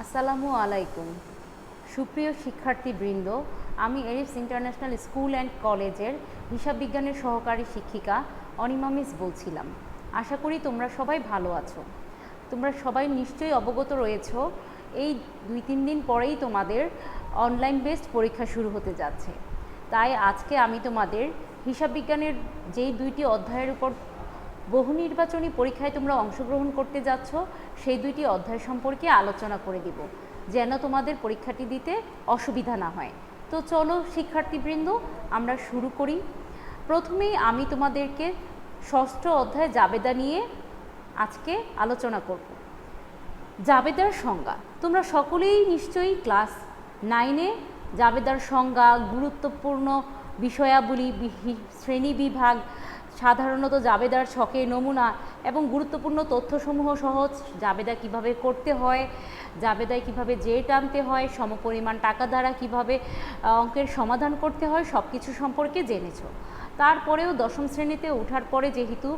আসসালামু আলাইকুম সুপ্রিয় শিক্ষার্থীবৃন্দ, আমি এরিফস ইন্টারন্যাশনাল স্কুল অ্যান্ড কলেজের হিসাব বিজ্ঞানের সহকারী শিক্ষিকা অনিমা মিস বলছিলাম। আশা করি তোমরা সবাই ভালো আছো। তোমরা সবাই নিশ্চয়ই অবগত রয়েছো এই 2-3 দিন পরেই তোমাদের অনলাইন বেসড পরীক্ষা শুরু হতে যাচ্ছে। তাই আজকে আমি তোমাদের হিসাব বিজ্ঞানের যেই 2টি অধ্যায়ের উপর বহু নির্বাচনী পরীক্ষায় তোমরা অংশগ্রহণ করতে যাচ্ছ সেই 2টি অধ্যায় সম্পর্কে আলোচনা করে দিব, যেন তোমাদের পরীক্ষাটি দিতে অসুবিধা না হয়। তো চলো শিক্ষার্থীবৃন্দ, আমরা শুরু করি। প্রথমেই আমি তোমাদেরকে ষষ্ঠ অধ্যায় জাবেদা নিয়ে আজকে আলোচনা করব। জাবেদার সংজ্ঞা তোমরা সকলেই নিশ্চয়ই ক্লাস 9-এ জাবেদার সংজ্ঞা, গুরুত্বপূর্ণ বিষয়াবলী, শ্রেণীবিভাগ, সাধারণত জাবেদার ছকের নমুনা এবং গুরুত্বপূর্ণ তথ্যসমূহ সহ জাবেদা কিভাবে করতে হয়, জাবেদায় কিভাবে জের টানতে হয়, সমপরিমাণ টাকা দ্বারা কিভাবে অঙ্কের সমাধান করতে হয়, সব কিছু সম্পর্কে জেনেছো। তারপরেও দশম শ্রেণীতে ওঠার পরে যেহেতু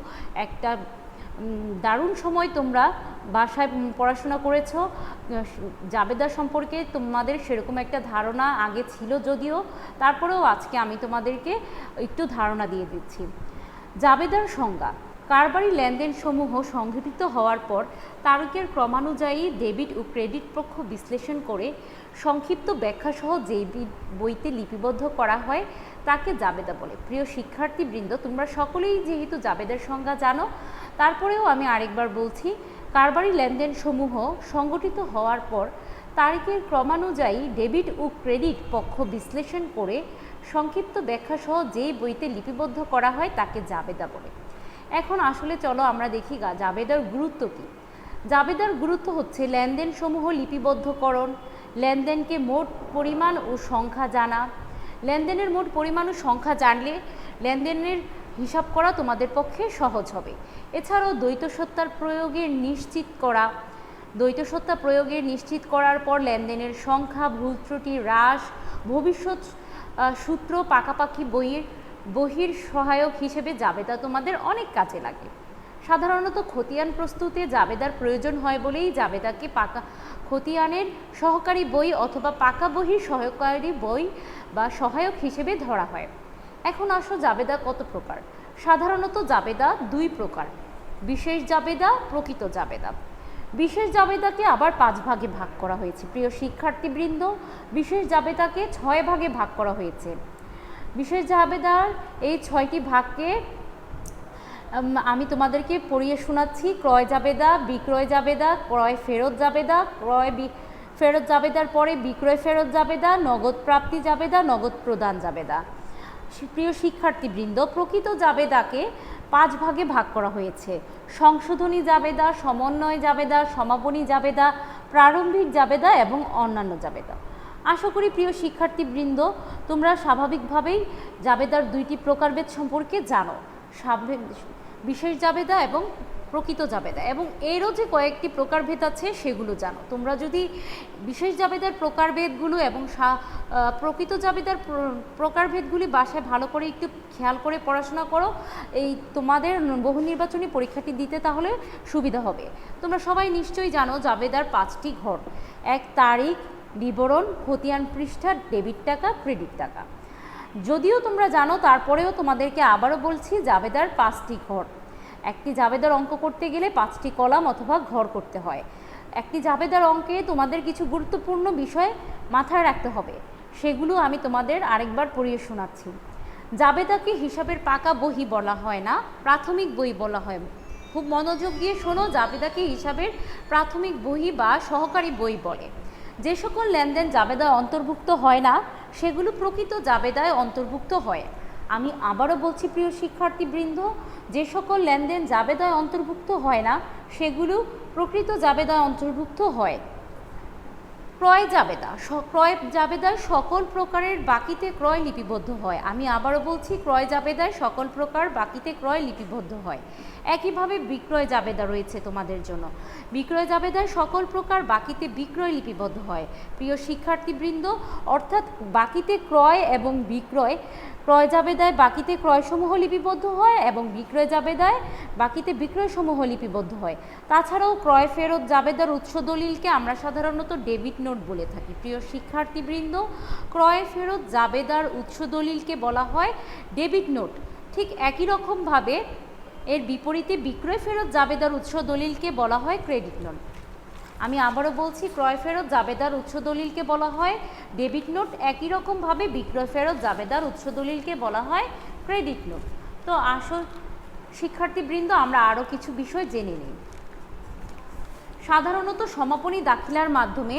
একটা দারুণ সময় তোমরা বাসায় পড়াশোনা করেছো, জাবেদা সম্পর্কে তোমাদের সেরকম একটা ধারণা আগে ছিল যদিও, তারপরেও আজকে আমি তোমাদেরকে একটু ধারণা দিয়ে দিচ্ছি। জাবেদার সংজ্ঞা: কারবারি লেনদেনসমূহ সংঘটিত হওয়ার পর তারিখের ক্রমানুযায়ী ডেবিট ও ক্রেডিট পক্ষ বিশ্লেষণ করে সংক্ষিপ্ত ব্যাখ্যাসহ যেই বইতে লিপিবদ্ধ করা হয় তাকে জাবেদা বলে। প্রিয় শিক্ষার্থীবৃন্দ, তোমরা সকলেই যেহেতু জাবেদার সংজ্ঞা জানো, তারপরেও আমি আরেকবার বলছি। কারবারি লেনদেনসমূহ সংগঠিত হওয়ার পর তারিখের ক্রমানুযায়ী ডেবিট ও ক্রেডিট পক্ষ বিশ্লেষণ করে সংক্ষিপ্ত ব্যাখ্যাসহ যেই বইতে লিপিবদ্ধ করা হয় তাকে জাবেদা বলে। এখন আসলে চলো আমরা দেখি জাবেদার গুরুত্ব কী। জাবেদার গুরুত্ব হচ্ছে লেনদেনসমূহ লিপিবদ্ধকরণ, লেনদেনকে মোট পরিমাণ ও সংখ্যা জানা। লেনদেনের মোট পরিমাণ ও সংখ্যা জানলে লেনদেনের হিসাব করা তোমাদের পক্ষে সহজ হবে। এছাড়াও দ্বৈত সত্তার প্রয়োগের নিশ্চিত করা, দ্বৈত সত্তা প্রয়োগের নিশ্চিত করার পর লেনদেনের সংখ্যা, ভুল ত্রুটি হ্রাস, ভবিষ্যৎ সূত্র পাকাপাকি বহির সহায়ক হিসেবে জাবেদা তোমাদের অনেক কাজে লাগে। সাধারণত খতিয়ান প্রস্তুতে জাবেদার প্রয়োজন হয় বলেই জাবেদাকে খতিয়ানের সহকারী বই অথবা পাকা বহির সহকারী বই বা সহায়ক হিসেবে ধরা হয়। এখন আসো জাবেদা কত প্রকার। সাধারণত জাবেদা 2 প্রকার: বিশেষ জাবেদা, প্রকৃত জাবেদা। বিশেষ জাবেদাকে আবার 5 ভাগে ভাগ করা হয়েছে। প্রিয় শিক্ষার্থীবৃন্দ, বিশেষ জাবেদাকে 6 ভাগে ভাগ করা হয়েছে। বিশেষ জাবেদার এই 6টি ভাগকে আমি তোমাদেরকে পড়িয়ে শোনাচ্ছি। ক্রয় জাবেদা, বিক্রয় জাবেদা, ক্রয় ফেরত জাবেদা, ক্রয় ফেরত জাবেদার পরে বিক্রয় ফেরত জাবেদা, নগদ প্রাপ্তি জাবেদা, নগদ প্রদান জাবেদা। প্রিয় শিক্ষার্থীবৃন্দ, প্রকৃত জাবেদাকে 5 ভাগে ভাগ করা হয়েছে: সংশোধনী জাবেদা, সমন্বয় জাবেদা, সমাপনী জাবেদা, প্রারম্ভিক জাবেদা এবং অন্যান্য জাবেদা। আশা করি প্রিয় শিক্ষার্থীবৃন্দ তোমরা স্বাভাবিকভাবেই জাবেদার 2টি প্রকারভেদ সম্পর্কে জানো, বিশেষ জাবেদা এবং প্রকৃত জাবেদা, এবং এরও যে কয়েকটি প্রকারভেদ আছে সেগুলো জানো। তোমরা যদি বিশেষ জাবেদার প্রকারভেদগুলো এবং প্রকৃত জাবেদার প্রকারভেদগুলি বাসায় ভালো করে একটু খেয়াল করে পড়াশোনা করো, এই তোমাদের বহু নির্বাচনী পরীক্ষাটি দিতে তাহলে সুবিধা হবে। তোমরা সবাই নিশ্চয়ই জানো জাবেদার 5টি ঘর: 1 তারিখ, বিবরণ, খতিয়ান পৃষ্ঠা, ডেবিট টাকা, ক্রেডিট টাকা। যদিও তোমরা জানো, তারপরেও তোমাদেরকে আবারও বলছি, জাবেদার 5টি ঘর। একটি জাবেদার অঙ্ক করতে গেলে 5টি কলাম অথবা ঘর করতে হয়। একটি জাবেদার অঙ্কে তোমাদের কিছু গুরুত্বপূর্ণ বিষয় মাথায় রাখতে হবে, সেগুলো আমি তোমাদের আরেকবার পড়িয়ে শোনাচ্ছি। জাবেদাকে হিসাবের পাকা বই বলা হয় না, প্রাথমিক বই বলা হয়। খুব মনোযোগ দিয়ে শোনো, জাবেদাকে হিসাবের প্রাথমিক বই বা সহকারী বই বলে। যে সকল লেনদেন জাবেদায় অন্তর্ভুক্ত হয় না সেগুলো প্রকৃত জাবেদায় অন্তর্ভুক্ত হয়। আমি আবারও বলছি প্রিয় শিক্ষার্থীবৃন্দ, যে সকল লেনদেন জাবেদায় অন্তর্ভুক্ত হয় না সেগুলো প্রকৃত জাবেদায় অন্তর্ভুক্ত হয়। ক্রয় জাবেদা: ক্রয় জাবেদায় সকল প্রকারের বাকিতে ক্রয় লিপিবদ্ধ হয়। আমি আবারও বলছি, ক্রয় জাবেদায় সকল প্রকার বাকিতে ক্রয় লিপিবদ্ধ হয়। একইভাবে বিক্রয় জাবেদা রয়েছে তোমাদের জন্য। বিক্রয় জাবেদায় সকল প্রকার বাকিতে বিক্রয় লিপিবদ্ধ হয়। প্রিয় শিক্ষার্থীবৃন্দ, অর্থাৎ বাকিতে ক্রয় এবং বিক্রয় ক্রয় জাবেদায় বাকিতে ক্রয়সমূহ লিপিবদ্ধ হয় এবং বিক্রয় জাবেদায় বাকিতে বিক্রয়সমূহ লিপিবদ্ধ হয়। তাছাড়াও ক্রয় ফেরত জাবেদার উৎস দলিলকে আমরা সাধারণত ডেবিট নোট বলে থাকি। প্রিয় শিক্ষার্থীবৃন্দ, ক্রয় ফেরত জাবেদার উৎস দলিলকে বলা হয় ডেবিট নোট। ঠিক একই রকমভাবে এর বিপরীতে বিক্রয় ফেরত জাবেদার উৎস দলিলকে বলা হয় ক্রেডিট নোট। আমি আবারও বলছি, ক্রয় ফেরত জাবেদার উৎস দলিলকে বলা হয় ডেবিট নোট, একই রকমভাবে বিক্রয় ফেরত জাবেদার উৎস দলিলকে বলা হয় ক্রেডিট নোট। তো আসল শিক্ষার্থীবৃন্দ, আমরা আরও কিছু বিষয় জেনে নিই। সাধারণত সমাপনী দাখিলার মাধ্যমে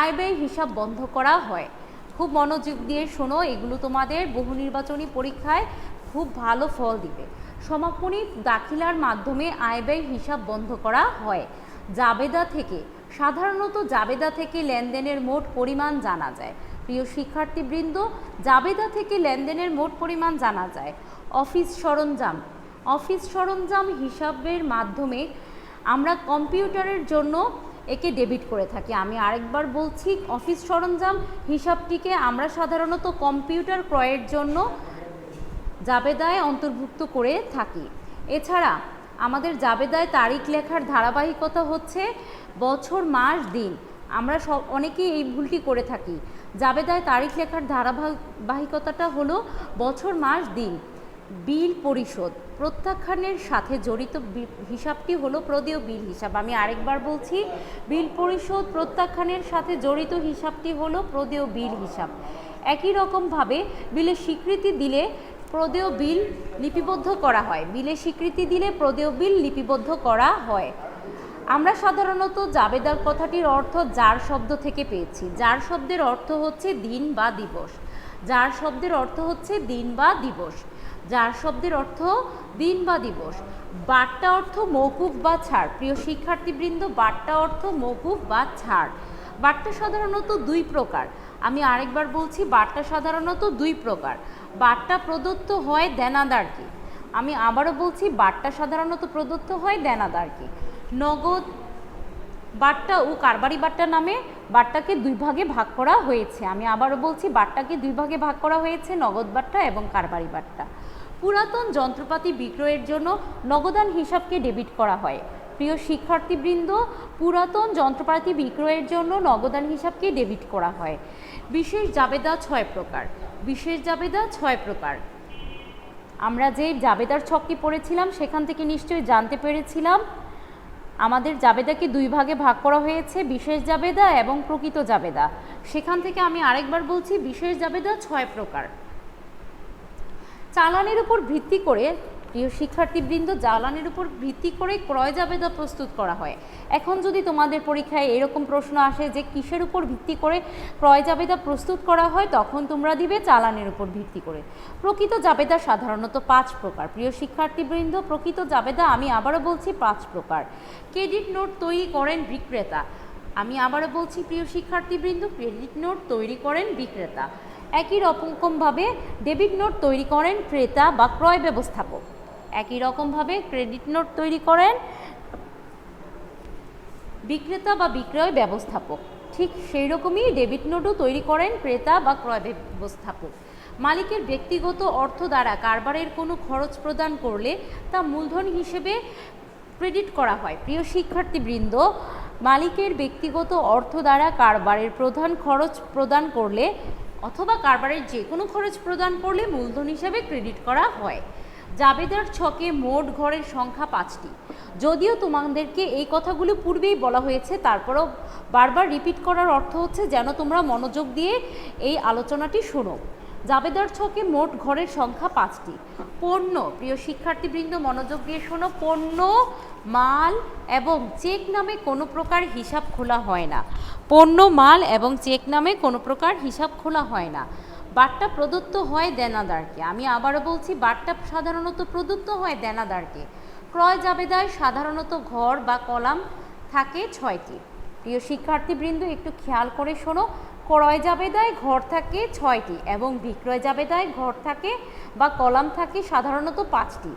আয় ব্যয় হিসাব বন্ধ করা হয়। খুব মনোযোগ দিয়ে শোনো, এগুলো তোমাদের বহু নির্বাচনী পরীক্ষায় খুব ভালো ফল দিবে। সমাপনী দাখিলার মাধ্যমে আয় ব্যয় হিসাব বন্ধ করা হয়। জাবেদা থেকে, সাধারণত জাবেদা থেকে লেনদেনের মোট পরিমাণ জানা যায়। প্রিয় শিক্ষার্থীবৃন্দ, জাবেদা থেকে লেনদেনের মোট পরিমাণ জানা যায়। অফিস সরঞ্জাম হিসাবের মাধ্যমে আমরা কম্পিউটারের জন্য একে ডেবিট করে থাকি। আমি আরেকবার বলছি, অফিস সরঞ্জাম হিসাবটিকে আমরা সাধারণত কম্পিউটার ক্রয়ের জন্য জাবেদায় অন্তর্ভুক্ত করে থাকি। এছাড়া আমাদের জাবেদায় তারিখ লেখার ধারাবাহিকতা হচ্ছে বছর, মাস, দিন। আমরা অনেকেই এই ভুলটি করে থাকি। জাবেদায় তারিখ লেখার ধারাবাহিকতাটা হলো বছর, মাস, দিন। বিল পরিশোধ প্রত্যাখ্যানের সাথে জড়িত হিসাবটি হলো প্রদেয় বিল হিসাব। আমি আরেকবার বলছি, বিল পরিশোধ প্রত্যাখ্যানের সাথে জড়িত হিসাবটি হলো প্রদেয় বিল হিসাব। একই রকমভাবে বিলে স্বীকৃতি দিলে প্রদেয় বিল লিপিবদ্ধ করা হয়। বিলে স্বীকৃতি দিলে প্রদেয় বিল লিপিবদ্ধ করা হয়। আমরা সাধারণত জাবেদার কথাটির অর্থ যার শব্দ থেকে পেয়েছি। যার শব্দের অর্থ হচ্ছে দিন বা দিবস। যার শব্দের অর্থ হচ্ছে দিন বা দিবস। যার শব্দের অর্থ দিন বা দিবস। বাট্টা অর্থ মওকুফ বা ছাড়। প্রিয় শিক্ষার্থীবৃন্দ, বাট্টা অর্থ মওকুফ বা ছাড়। বাট্টা সাধারণত দুই প্রকার। আমি আরেকবার বলছি, বাট্টা সাধারণত দুই প্রকার। বাট্টা প্রদত্ত হয় দেনাদারকে। আমি আবারও বলছি, বাট্টা সাধারণত প্রদত্ত হয় দেনাদারকে। নগদ বাট্টা ও কারবারি বাট্টা নামে বাট্টাকে দুই ভাগে ভাগ করা হয়েছে। আমি আবারও বলছি, বাট্টাকে দুই ভাগে ভাগ করা হয়েছে, নগদ বাট্টা এবং কারবারি বাট্টা। পুরাতন যন্ত্রপাতি বিক্রয়ের জন্য নগদান হিসাবকে ডেবিট করা হয়। প্রিয় শিক্ষার্থীবৃন্দ, পুরাতন যন্ত্রপাতি বিক্রয়ের জন্য নগদান হিসাবকে ডেবিট করা হয়। বিশেষ জাবেদা 6 প্রকার। বিশেষ জাবেদা 6 প্রকার। আমরা যে জাবেদার ছকটি পড়েছিলাম সেখান থেকে নিশ্চয়ই জানতে পেরেছিলাম আমাদের জাবেদাকে দুই ভাগে ভাগ করা হয়েছে, বিশেষ জাবেদা এবং প্রকৃত জাবেদা। সেখান থেকে আমি আরেকবার বলছি, বিশেষ জাবেদা 6 প্রকার। চালানের উপর ভিত্তি করে, প্রিয় শিক্ষার্থীবৃন্দ, জ্বালানির উপর ভিত্তি করে ক্রয় জাবেদা প্রস্তুত করা হয়। এখন যদি তোমাদের পরীক্ষায় এরকম প্রশ্ন আসে যে কিসের উপর ভিত্তি করে ক্রয় জাবেদা প্রস্তুত করা হয়, তখন তোমরা দিবে চালানের উপর ভিত্তি করে। প্রকৃত জাবেদা সাধারণত 5 প্রকার। প্রিয় শিক্ষার্থীবৃন্দ, প্রকৃত জাবেদা আমি আবারও বলছি 5 প্রকার। ক্রেডিট নোট তৈরি করেন বিক্রেতা। আমি আবারও বলছি প্রিয় শিক্ষার্থীবৃন্দ, ক্রেডিট নোট তৈরি করেন বিক্রেতা। একই রকমভাবে ডেবিট নোট তৈরি করেন ক্রেতা বা ক্রয় ব্যবস্থাপক। একই রকমভাবে ক্রেডিট নোট তৈরি করেন বিক্রেতা বা বিক্রয় ব্যবস্থাপক। ঠিক সেই রকমই ডেবিট নোটও তৈরি করেন ক্রেতা বা ক্রয় ব্যবস্থাপক। মালিকের ব্যক্তিগত অর্থ দ্বারা কারবারের কোনো খরচ প্রদান করলে তা মূলধন হিসেবে ক্রেডিট করা হয়। প্রিয় শিক্ষার্থীবৃন্দ, মালিকের ব্যক্তিগত অর্থ দ্বারা কারবারের প্রধান খরচ প্রদান করলে অথবা কারবারের যে কোনো খরচ প্রদান করলে মূলধন হিসাবে ক্রেডিট করা হয়। জাবেদার ছকে মোট ঘরের সংখ্যা 5টি। যদিও তোমাদেরকে এই কথাগুলো পূর্বেই বলা হয়েছে, তারপরেও বারবার রিপিট করার অর্থ হচ্ছে যেন তোমরা মনোযোগ দিয়ে এই আলোচনাটি শোনো। জাবেদার ছকে মোট ঘরের সংখ্যা 5টি। পণ্য, প্রিয় শিক্ষার্থীবৃন্দ মনোযোগ দিয়ে শোনো, পণ্য, মাল এবং চেক নামে কোনো প্রকার হিসাব খোলা হয় না। পণ্য, মাল এবং চেক নামে কোনো প্রকার হিসাব খোলা হয় না। বাট্টা প্রদত্ত হয় দেনাদারকে। আমি আবারও বলছি, বাট্টা সাধারণত প্রদত্ত হয় দেনাদারকে। ক্রয় জাবেদায় সাধারণত ঘর বা কলাম থাকে 6টি। প্রিয় শিক্ষার্থীবৃন্দ একটু খেয়াল করে শোনো, ক্রয় জাবেদায় ঘর থাকে 6টি এবং বিক্রয় জাবেদায় ঘর থাকে বা কলাম থাকে সাধারণত 5টি।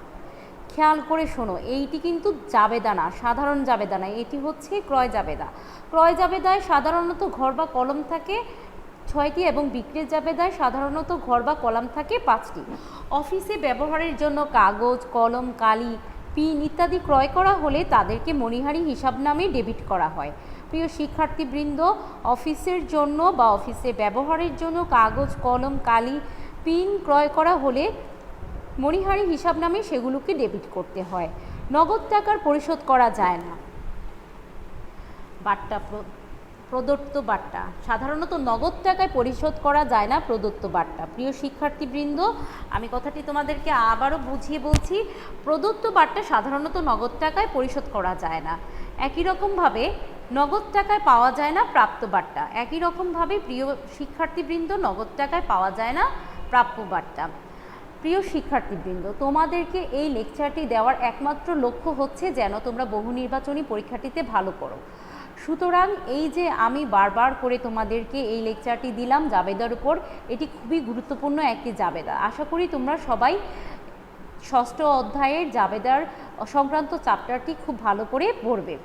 খেয়াল করে শোনো, এইটি কিন্তু জাবেদা না, সাধারণ জাবেদা না, এটি হচ্ছে ক্রয় জাবেদা। ক্রয় জাবেদায় সাধারণত ঘর বা কলম থাকে 6টি এবং বিক্রির জাবেদায় সাধারণত ঘর বা কলাম থাকে 5টি। অফিসে ব্যবহারের জন্য কাগজ, কলম, কালি, পিন ইত্যাদি ক্রয় করা হলে তাদেরকে মণিহারি হিসাব নামে ডেবিট করা হয়। প্রিয় শিক্ষার্থীবৃন্দ, অফিসের জন্য বা অফিসে ব্যবহারের জন্য কাগজ, কলম, কালি, পিন ক্রয় করা হলে মণিহারি হিসাব নামে সেগুলোকে ডেবিট করতে হয়। নগদ টাকার পরিশোধ করা যায় না। বাট্টা, প্রদত্ত বাট্টা সাধারণত নগদ টাকায় পরিশোধ করা যায় না। প্রদত্ত বাট্টা, প্রিয় শিক্ষার্থীবৃন্দ, আমি কথাটি তোমাদেরকে আবারও বুঝিয়ে বলছি। প্রদত্ত বাট্টা সাধারণত নগদ টাকায় পরিশোধ করা যায় না। একই রকমভাবে নগদ টাকায় পাওয়া যায় না প্রাপ্ত বাট্টা। একই রকমভাবে প্রিয় শিক্ষার্থীবৃন্দ, নগদ টাকায় পাওয়া যায় না প্রাপ্য বাট্টা। প্রিয় শিক্ষার্থীবৃন্দ, তোমাদেরকে এই লেকচারটি দেওয়ার একমাত্র লক্ষ্য হচ্ছে যেন তোমরা বহু নির্বাচনী পরীক্ষাটিতে ভালো করো। সুতরাং এই যে আমি বারবার করে তোমাদেরকে এই লেকচারটি দিলাম জাবেদার উপর, এটি খুবই গুরুত্বপূর্ণ একটি জাবেদা। আশা করি তোমরা সবাই ষষ্ঠ অধ্যায়ের জাবেদার সংক্রান্ত চ্যাপ্টারটি খুব ভালো করে পড়বে।